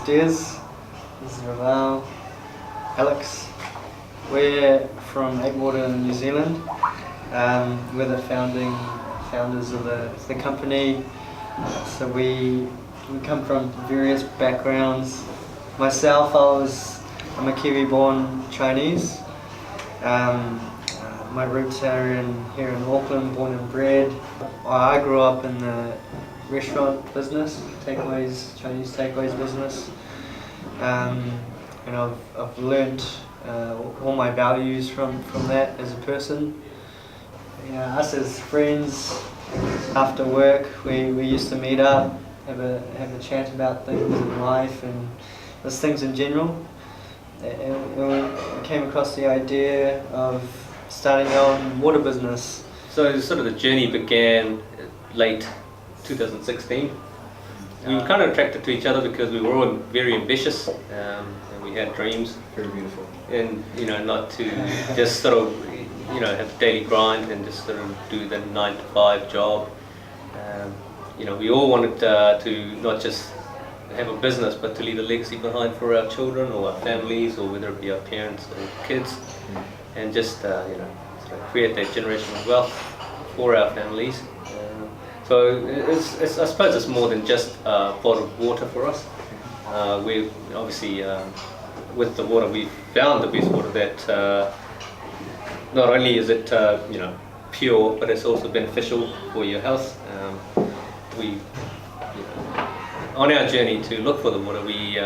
Des. This is Raval. Alex. We're from VIII, New Zealand. We're the founders of the company. So we come from various backgrounds. Myself, I'm a Kiwi-born Chinese. My roots are here in Auckland, born and bred. I grew up in the restaurant business, takeaways, Chinese takeaways business, and I've learnt all my values from that as a person. Us as friends, after work, we used to meet up, have a chat about things in life and just things in general. And we came across the idea of starting our own water business. So sort of the journey began late 2016. We were kind of attracted to each other because we were all very ambitious, and we had dreams. Very beautiful. And not to just sort of have a daily grind and just sort of do the 9-to-5 job. We all wanted to not just have a business, but to leave a legacy behind for our children or our families, or whether it be our parents or kids, and just sort of create that generational wealth for our families. So I suppose it's more than just a pot of water for us. We obviously, with the water, we found the best water that not only is it pure, but it's also beneficial for your health. On our journey to look for the water, we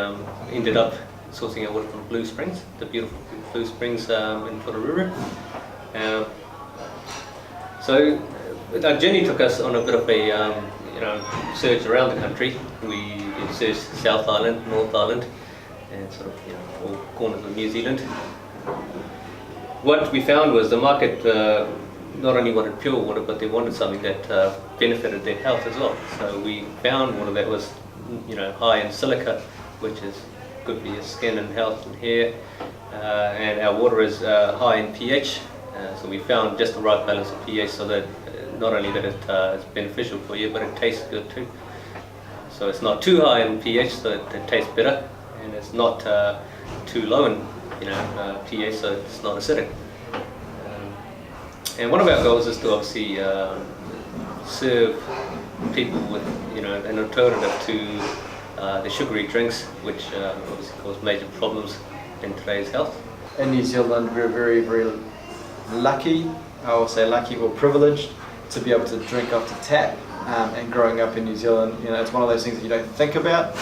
ended up sourcing our water from Blue Springs, the beautiful Blue Springs in Putaruru. So our journey took us on a bit of a search around the country. We searched South Island, North Island, and sort of all corners of New Zealand. What we found was the market not only wanted pure water, but they wanted something that benefited their health as well. So we found water that was high in silica, which is good for your skin and health and hair, and our water is high in pH. So we found just the right balance of pH, so that not only that it's beneficial for you, but it tastes good too. So it's not too high in pH, so it tastes better, and it's not too low in pH, so it's not acidic. And one of our goals is to obviously serve people with an alternative to the sugary drinks, which obviously cause major problems in today's health. In New Zealand, we're very, very lucky, I will say lucky or privileged, to be able to drink off the tap. And growing up in New Zealand, it's one of those things that you don't think about,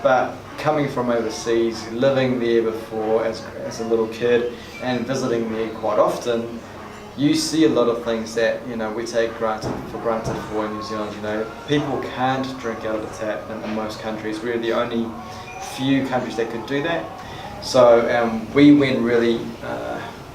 but coming from overseas, living there before as a little kid and visiting there quite often, you see a lot of things that we take for granted for New Zealand. People can't drink out of the tap in most countries. We're the only few countries that could do that. So we went really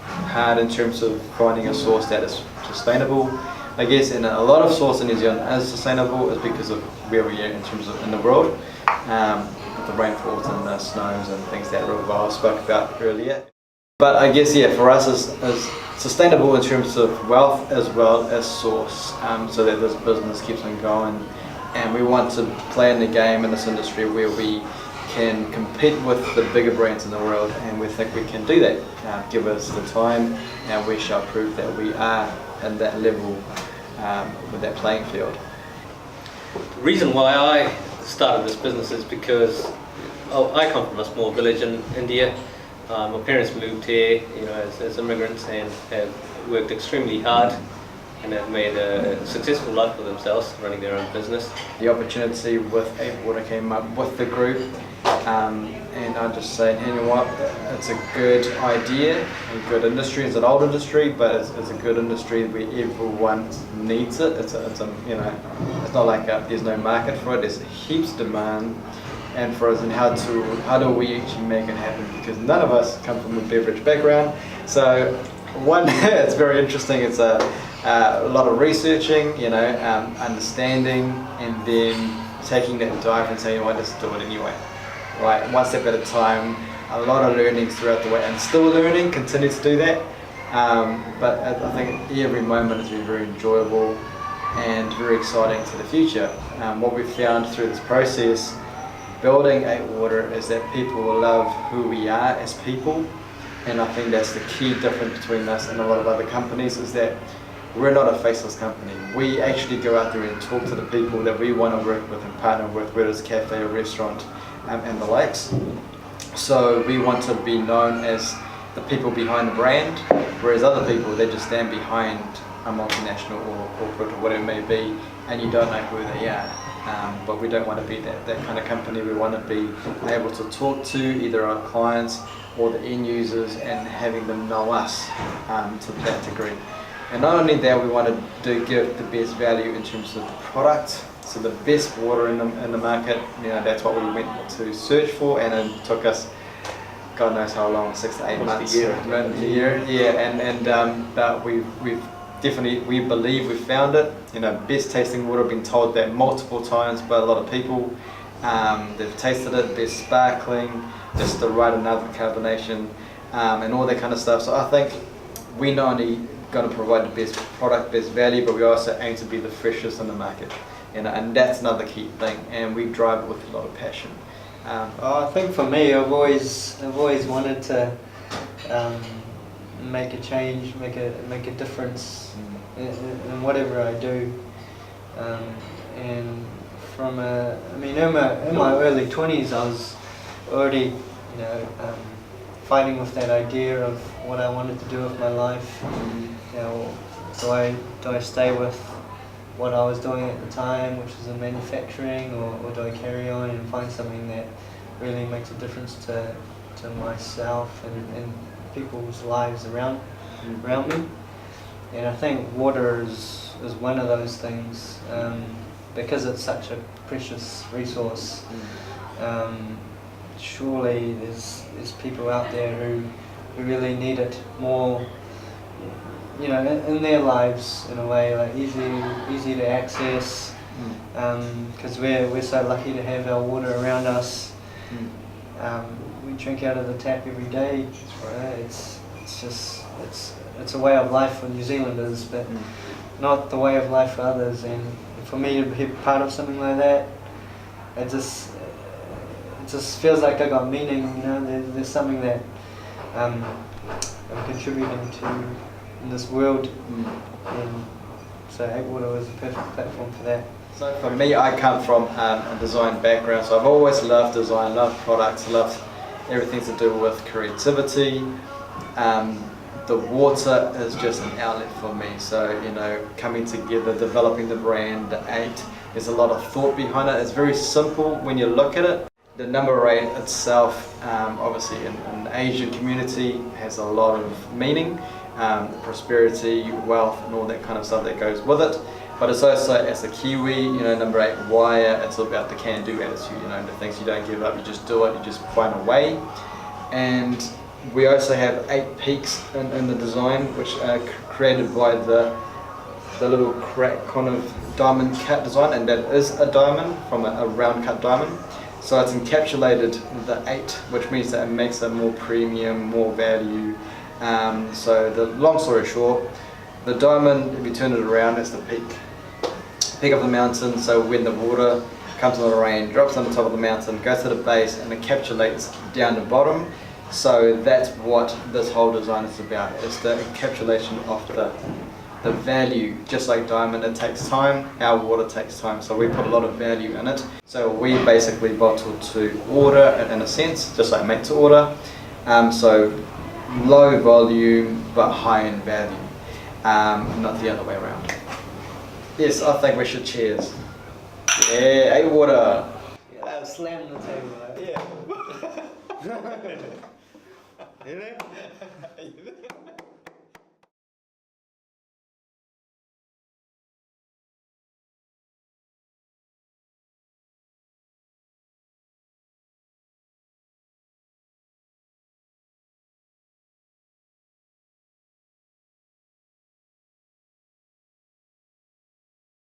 hard in terms of finding a source that is sustainable. I guess a lot of source in New Zealand is sustainable is because of where we are in terms of in the world, with the rainfalls and the snows and things that Raval spoke about earlier. But I guess for us is sustainable in terms of wealth as well as source, so that this business keeps on going, and we want to play in the game in this industry where we can compete with the bigger brands in the world, and we think we can do that. Give us the time and we shall prove that we are in that level with that playing field. The reason why I started this business is because I come from a small village in India. My parents moved here as immigrants and have worked extremely hard and have made a successful life for themselves running their own business. The opportunity with VIII came up with the group, and I just say, it's a good idea, a good industry. It's an old industry, but it's a good industry where everyone needs it. It's not like there's no market for it. There's heaps of demand, and for us, and how do we actually make it happen? Because none of us come from a beverage background, so it's very interesting. It's a lot of researching, understanding, and then taking that dive and saying, let's do it anyway. Right, one step at a time, a lot of learnings throughout the way, and still learning, continue to do that. But I think every moment has been very enjoyable and very exciting to the future. What we've found through this process building VIII Water is that people will love who we are as people, and I think that's the key difference between us and a lot of other companies, is that we're not a faceless company. We actually go out there and talk to the people that we want to work with and partner with, whether it's a cafe or restaurant and the likes. So we want to be known as the people behind the brand, whereas other people, they just stand behind a multinational or corporate or whatever it may be, and you don't know who they are. But we don't want to be that kind of company. We want to be able to talk to either our clients or the end users and having them know us to that degree. And not only that, we want to give the best value in terms of the product. So the best water in the market, that's what we went to search for, and it took us, God knows how long, 6 to 8 months, around a year. Yeah, but we've definitely, we believe we found it. Best tasting water. I've been told that multiple times by a lot of people. They've tasted it, best sparkling, just the right amount of carbonation, and all that kind of stuff. So I think we not only going to provide the best product, best value, but we also aim to be the freshest in the market. And that's another key thing, and we drive it with a lot of passion. I think for me, I've always wanted to make a change, make a difference in whatever I do. And from in my early 20s, I was already, fighting with that idea of what I wanted to do with my life. Do I stay with what I was doing at the time, which was in manufacturing, or do I carry on and find something that really makes a difference to myself and people's lives around me? And I think water is one of those things, because it's such a precious resource. Surely there's people out there who really need it more, in their lives, in a way, like easy to access, because we're so lucky to have our water around us. We drink out of the tap every day. It's a way of life for New Zealanders, but not the way of life for others. And for me to be part of something like that, it just feels like I got meaning. There's something that I'm contributing to in this world, and so VIII Water was the perfect platform for that. So for me, I come from a design background, so I've always loved design, loved products, loved everything to do with creativity. The water is just an outlet for me, so coming together, developing the brand, the VIII, there's a lot of thought behind it. It's very simple when you look at it. The number VIII itself, obviously in the Asian community, has a lot of meaning, prosperity, wealth, and all that kind of stuff that goes with it. But it's also, as a Kiwi, number VIII wire, it's all about the can-do attitude, the things you don't give up, you just do it, you just find a way. And we also have 8 peaks in the design, which are created by the little crack kind of diamond cut design, and that is a diamond from a round cut diamond. So it's encapsulated the VIII, which means that it makes it more premium, more value. So the long story short, the diamond, if you turn it around, it's the peak of the mountain. So when the water comes on the rain, drops on the top of the mountain, goes to the base, and encapsulates down the bottom. So that's what this whole design is about. It's the encapsulation of the value. Just like diamond, it takes time, our water takes time, so we put a lot of value in it. So we basically bottle to order in a sense, just like make to order. So low volume but high in value, not the other way around. Yes, I think we should cheers. Yeah, VIII Water. Yeah, slam the table. Yeah. You know?